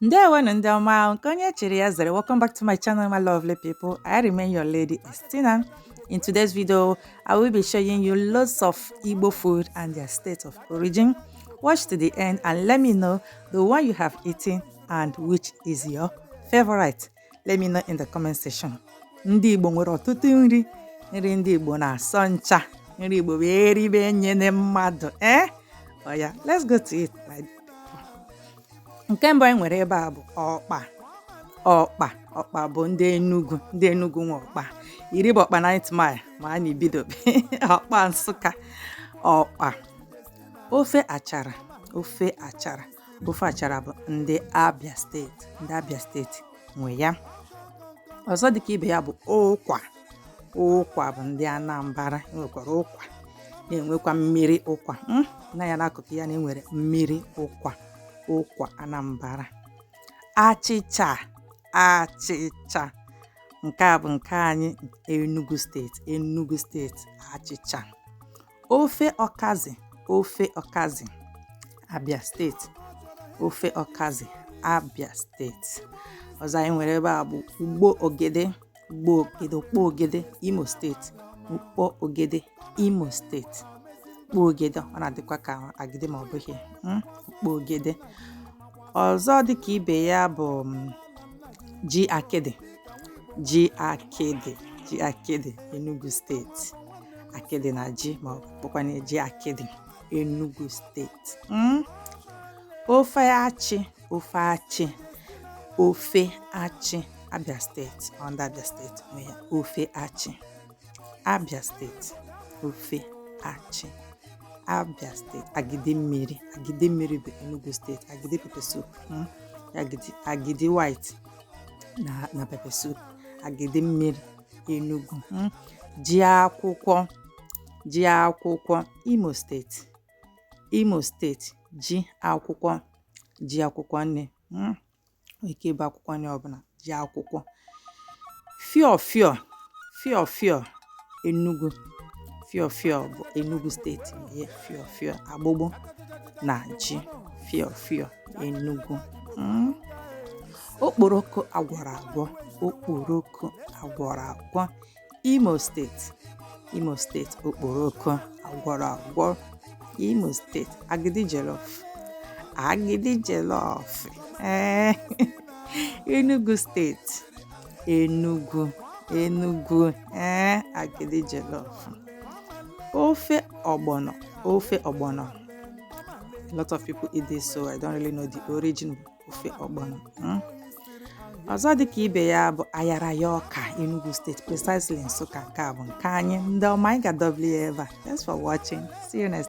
Ndewo and Ndelma, Konya Chiriazere. Welcome back to my channel, my lovely people. I remain your lady, Estina. In today's video, I will be showing you lots of Igbo food and their state of origin. Watch to the end and let me know the one you have eaten and which is your favorite. Let me know in the comment section. Ndị Igbo nwere ọtụtụ nri. Nri ndị Igbo na-asọ ncha. Nri Igbo bụ eribe nyene mmadụ. Oh yeah, let's go to it. Nke mbụ anyị nwere ebe a bụ ọkpa bụ ndị Enugu nwe ọkpa. Iri bụ ọkpa 9 mile ma a na-ebido ọkpa Nsụka. Ọkpa ofe achara bụ ndị Abia steeti nwe ya. Ọzọ dịka ibe ya bụ ụkwa bụ ndị Anambra nwekwara ụkwa na-enwekwa mmiri ụkwa na ya n'akụkụ ya na-enwere mmiri ụkwa Anambra. Achịcha nke a bụ nke anyị Enugu steeti achịcha. Ofe ọkazị Abia steeti. Ọzọ anyị nwere ebe a bụ ukpo ogede Imo steeti. Imo steeti. Ukpo ogede ọ na-adịkwa ka agide ma ọ bụghị ukpo ogede. Ọzọ dịka ibe ya bụ ji akịdị Enugu steeti. Akịdị na ji ma ọ bụkwa ji akịdị Enugu steeti. Ofe achị Abia steeti. Under Abia steeti ofe achị. Abia steeti ofe achị. Abia steeti agide mmiri bụ Enugu steeti. Agide pepper soup agide white na pepper soup. Agide mmiri Enugu. Ji akwụkwọ Imo steeti. Ji akwụkwọ nne ike bụ akwụkwọ nne ọbụla. Ji akwụkwọ. Fiofio Enugu. Fiofio bụ Enugu steeti. Fiofio agbụgbụ na ji. Fiofio Enugu. Okporoko agwọrọ agwọ Imo steeti. Okporoko agwọrọ agwọ Imo steeti. Agidi jollof Enugu steeti. Enugu agidi jollof. Ofe ogbono. A lot of people eat this, so I don't really know the origin of ofe ogbono. Ọzọ dịka ibe ya bụ ayarayoka Enugu steeti, precisely Nsụka. Nke a bụ nke anyị ndị ọma. Anyị ga-adọbli ya ebe a. Thanks for watching. See you next time.